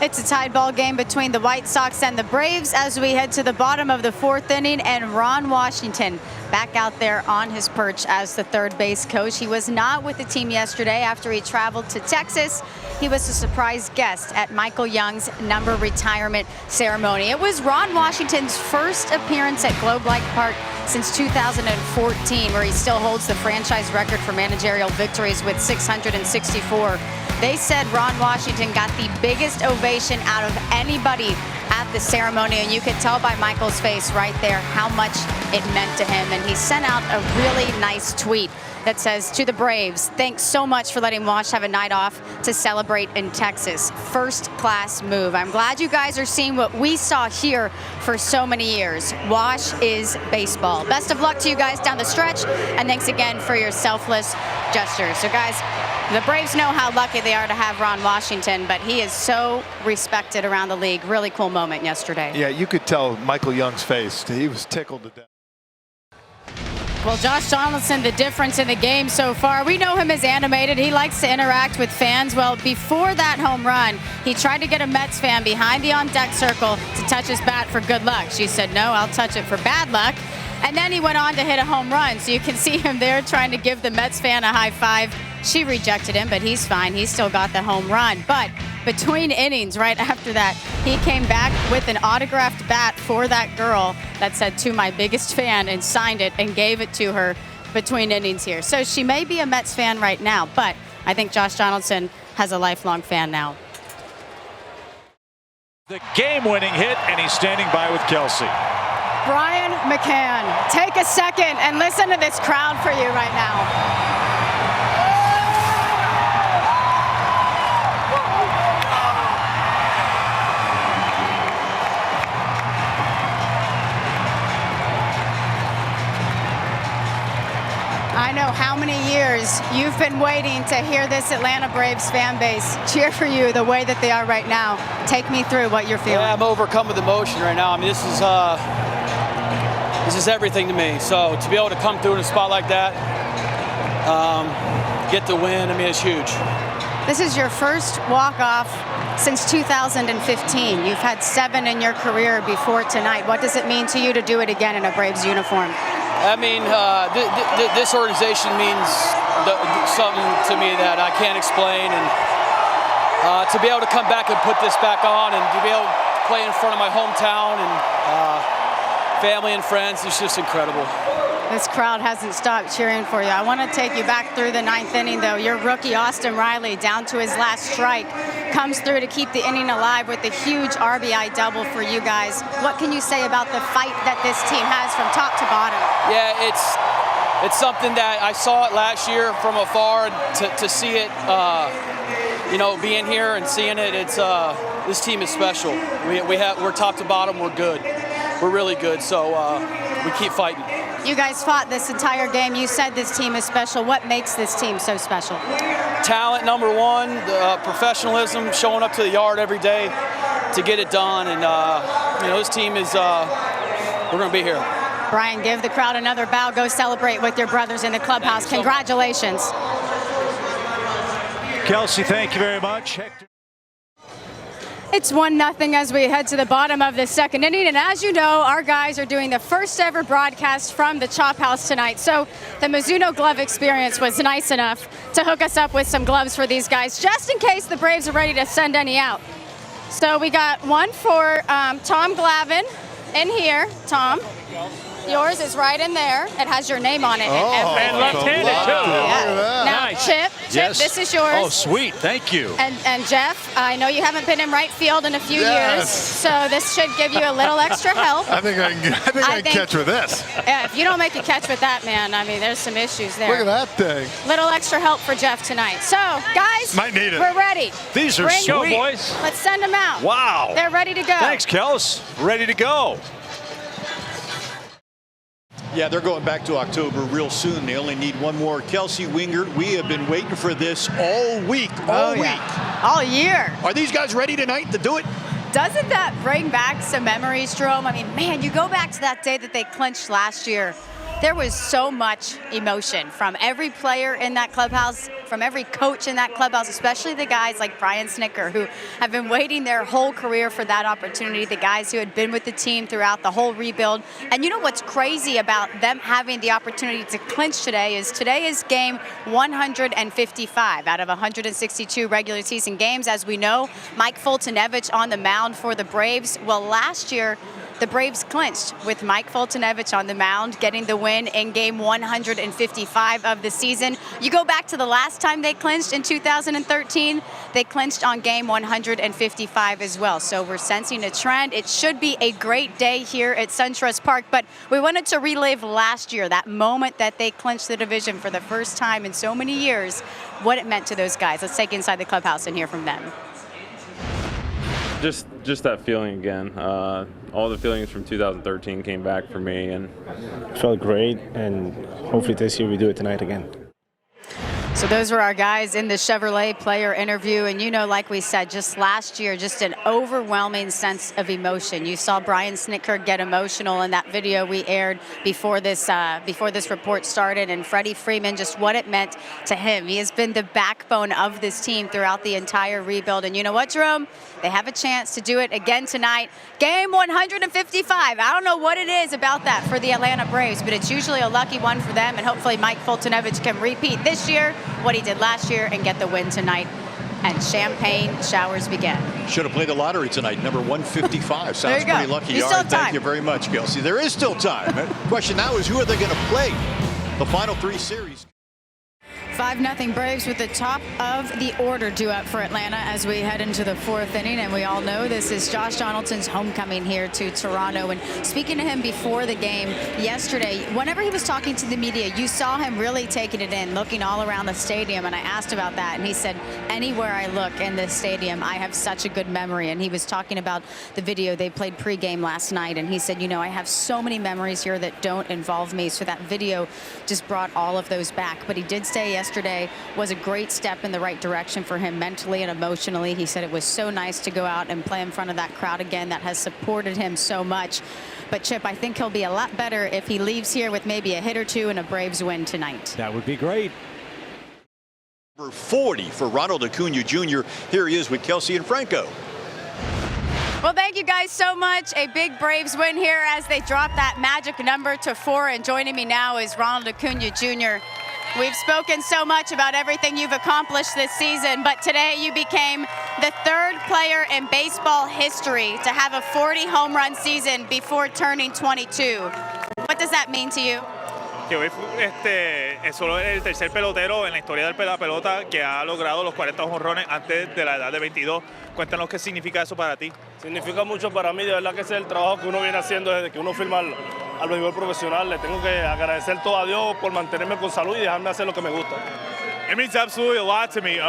It's a tied ball game between the White Sox and the Braves as we head to the bottom of the fourth inning, and Ron Washington back out there on his perch as the third base coach. He was not with the team yesterday after he traveled to Texas. He was a surprise guest at Michael Young's number retirement ceremony. It was Ron Washington's first appearance at Globe Life Park since 2014, where he still holds the franchise record for managerial victories with 664. They said Ron Washington got the biggest ovation out of anybody at the ceremony, and you could tell by Michael's face right there how much it meant to him. And he sent out a really nice tweet that says, "To the Braves, thanks so much for letting Wash have a night off to celebrate in Texas. First class move. I'm glad you guys are seeing what we saw here for so many years. Wash is baseball. Best of luck to you guys down the stretch, and thanks again for your selfless gestures." So guys, the Braves know how lucky they are to have Ron Washington, but he is so respected around the league. Really cool moment yesterday. Yeah, you could tell Michael Young's face. He was tickled to death. Well, Josh Donaldson, the difference in the game so far. We know him as animated. He likes to interact with fans. Well, before that home run, he tried to get a Mets fan behind the on-deck circle to touch his bat for good luck. She said, "No, I'll touch it for bad luck." And then he went on to hit a home run. So you can see him there trying to give the Mets fan a high five. She rejected him, but he's fine. He still got the home run. But between innings, right after that, he came back with an autographed bat for that girl that said, "To my biggest fan," and signed it and gave it to her between innings here. So she may be a Mets fan right now, but I think Josh Donaldson has a lifelong fan now. The game-winning hit, and he's standing by with Kelsey. Brian McCann, take a second and listen to this crowd for you right now. I know how many years you've been waiting to hear this Atlanta Braves fan base cheer for you the way that they are right now. Take me through what you're feeling. Yeah, I'm overcome with emotion right now. I mean, this is everything to me. So to be able to come through in a spot like that, get the win, I mean, it's huge. This is your first walk-off since 2015. You've had 7 in your career before tonight. What does it mean to you to do it again in a Braves uniform? I mean, this organization means something to me that I can't explain, and to be able to come back and put this back on, and to be able to play in front of my hometown and family and friends, it's just incredible. This crowd hasn't stopped cheering for you. I want to take you back through the 9th inning, though. Your rookie, Austin Riley, down to his last strike, comes through to keep the inning alive with a huge RBI double for you guys. What can you say about the fight that this team has from top to bottom? Yeah, it's something that I saw it last year from afar, and to see it, you know, being here and seeing it, it's this team is special. We're top to bottom, we're good. We're really good, so we keep fighting. You guys fought this entire game. You said this team is special. What makes this team so special? Talent, number one, professionalism, showing up to the yard every day to get it done. And, you know, this team is, we're going to be here. Brian, give the crowd another bow. Go celebrate with your brothers in the clubhouse. Congratulations. Kelsey, thank you very much. Hector. It's 1-0 as we head to the bottom of the second inning. And as you know, our guys are doing the first ever broadcast from the Chop House tonight. So the Mizuno glove experience was nice enough to hook us up with some gloves for these guys, just in case the Braves are ready to send any out. So we got one for Tom Glavine in here. Tom, yours is right in there. It has your name on it. And left-handed, too. Yeah. Now, Nice. Chip, Yes. this is yours. Oh, sweet. Thank you. And Jeff, I know you haven't been in right field in a few years, so this should give you a little extra help. I think I can catch with this. Yeah, if you don't make a catch with that, man, I mean, there's some issues there. Look at that thing. Little extra help for Jeff tonight. So, guys, Might need it. we're ready. These are Bring- sweet. Go, boys. Let's send them out. Wow. They're ready to go. Thanks, Kels. Ready to go. Yeah, they're going back to October real soon. They only need one more. Kelsey Wingert, we have been waiting for this all week. All week. All year. Are these guys ready tonight to do it? Doesn't that bring back some memories, Jerome? I mean, man, you go back to that day that they clinched last year There was so much emotion from every player in that clubhouse, from every coach in that clubhouse, especially the guys like Brian Snicker, who have been waiting their whole career for that opportunity, the guys who had been with the team throughout the whole rebuild. And you know what's crazy about them having the opportunity to clinch today is game 155 out of 162 regular season games. As we know, Mike Foltynewicz on the mound for the Braves. Well, last year, the Braves clinched with Mike Foltynewicz on the mound, getting the win in game 155 of the season. You go back to the last time they clinched in 2013, they clinched on game 155 as well. So we're sensing a trend. It should be a great day here at SunTrust Park, but we wanted to relive last year, that moment that they clinched the division for the first time in so many years, what it meant to those guys. Let's take inside the clubhouse and hear from them. Just that feeling again. All the feelings from 2013 came back for me, and felt great. And hopefully this year we do it tonight again. So those were our guys in the Chevrolet player interview. And, you know, like we said, just last year, just an overwhelming sense of emotion. You saw Brian Snicker get emotional in that video we aired before this report started. And Freddie Freeman, just what it meant to him. He has been the backbone of this team throughout the entire rebuild. And you know what, Jerome? They have a chance to do it again tonight. Game 155. I don't know what it is about that for the Atlanta Braves, but it's usually a lucky one for them. And hopefully Mike Foltynewicz can repeat this year what he did last year and get the win tonight. And champagne showers begin. Should have played the lottery tonight, number 155. Sounds pretty lucky. You All still right, have time. thank you very much, Kelsey. There is still time. The question now is, who are they going to play the final three series? 5-0 Braves with the top of the order due up for Atlanta as we head into the fourth inning. And we all know this is Josh Donaldson's homecoming here to Toronto. And speaking to him before the game yesterday, whenever he was talking to the media, you saw him really taking it in, looking all around the stadium. And I asked about that, and he said, anywhere I look in this stadium, I have such a good memory. And he was talking about the video they played pregame last night. And he said, you know, I have so many memories here that don't involve me. So that video just brought all of those back. But he did say yesterday was a great step in the right direction for him mentally and emotionally. He said it was so nice to go out and play in front of that crowd again that has supported him so much. But Chip, I think he'll be a lot better if he leaves here with maybe a hit or two and a Braves win tonight. That would be great. Number 40 for Ronald Acuna Jr. Here he is with Kelsey and Franco. Well, thank you guys so much. A big Braves win here as they drop that magic number to 4. And joining me now is Ronald Acuna Jr. We've spoken so much about everything you've accomplished this season, but today you became the 3rd player in baseball history to have a 40 home run season before turning 22. What does that mean to you? Que hoy es solo el tercer pelotero en la historia de la pelota que ha logrado los 40 jonrones antes de la edad de 22. Cuéntanos qué significa eso para ti. Significa mucho para mí, de verdad que ese es el trabajo que uno viene haciendo desde que uno firma al béisbol profesional. Le tengo que agradecer todo a Dios por mantenerme con salud y dejarme hacer lo que me gusta. It means absolutely a lot to me.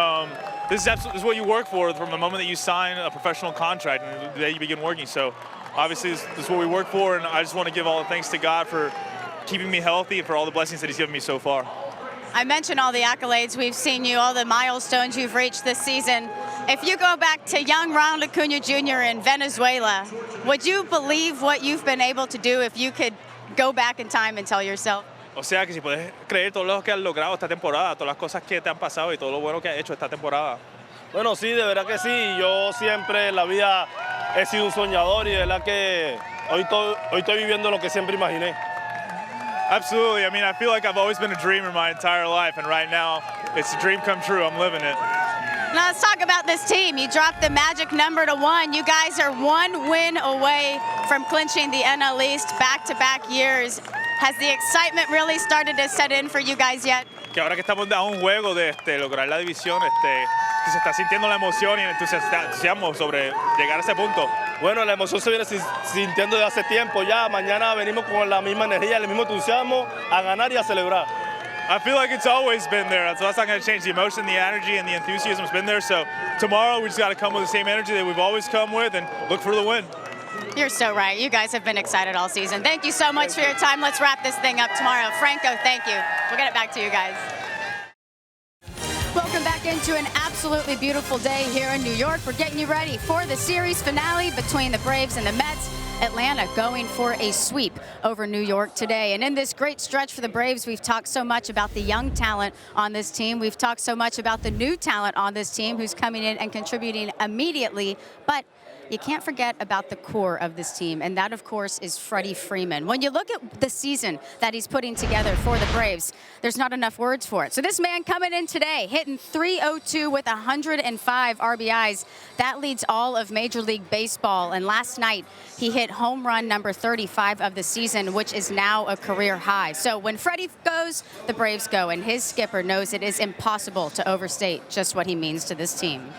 This is what you work for from the moment that you sign a professional contract and the day you begin working. So obviously this is what we work for, and I just want to give all the thanks to God for keeping me healthy and for all the blessings that he's given me so far. I mentioned all the accolades we've seen you, all the milestones you've reached this season. If you go back to young Ronald Acuna Jr. in Venezuela, would you believe what you've been able to do if you could go back in time and tell yourself? O sea que si puedes creer todo lo que has logrado esta temporada, todas las cosas que te han pasado y todo lo bueno que has hecho esta temporada. Bueno, sí, de verdad que sí. Yo siempre en la vida he sido un soñador y de verdad que hoy estoy viviendo lo que siempre imaginé. Absolutely. I mean, I feel like I've always been a dreamer my entire life, and right now it's a dream come true. I'm living it. Now let's talk about this team. You dropped the magic number to 1. You guys are 1 win away from clinching the NL East back-to-back years. Has the excitement really started to set in for you guys yet? Que ahora que estamos a un juego de lograr la división, que se está sintiendo la emoción y el entusiasmo sobre llegar a ese punto. Bueno, la emoción se viene sintiendo desde hace tiempo ya. Mañana venimos con la misma energía, el mismo entusiasmo a ganar y a celebrar. I feel like it's always been there, so that's not going to change. The emotion, the energy, and the enthusiasm has been there. So tomorrow we just got to come with the same energy that we've always come with and look for the win. You're so right. You guys have been excited all season. Thank you so much for your time. Let's wrap this thing up tomorrow. Franco, thank you. We'll get it back to you guys. Welcome back into an absolutely beautiful day here in New York. We're getting you ready for the series finale between the Braves and the Mets. Atlanta going for a sweep over New York today. And in this great stretch for the Braves, we've talked so much about the young talent on this team. We've talked so much about the new talent on this team who's coming in and contributing immediately. But you can't forget about the core of this team, and that, of course, is Freddie Freeman. When you look at the season that he's putting together for the Braves, there's not enough words for it. So this man coming in today, hitting .302 with 105 RBIs. That leads all of Major League Baseball. And last night, he hit home run number 35 of the season, which is now a career high. So when Freddie goes, the Braves go, and his skipper knows it is impossible to overstate just what he means to this team.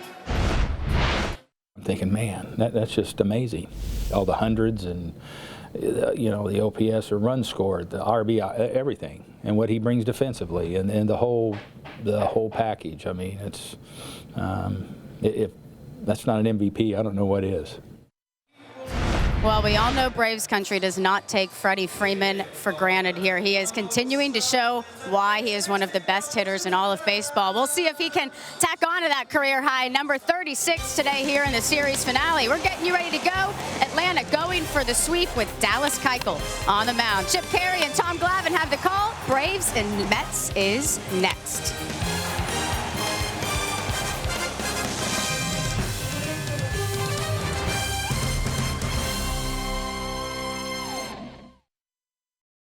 I'm thinking, man, that's just amazing. All the hundreds and, you know, the OPS or run scored, the RBI, everything, and what he brings defensively, and the whole package. I mean, it's if that's not an MVP, I don't know what is. Well, we all know Braves country does not take Freddie Freeman for granted here. He is continuing to show why he is one of the best hitters in all of baseball. We'll see if he can tack on to that career high, number 36 today here in the series finale. We're getting you ready to go. Atlanta going for the sweep with Dallas Keuchel on the mound. Chip Carey and Tom Glavine have the call. Braves and Mets is next.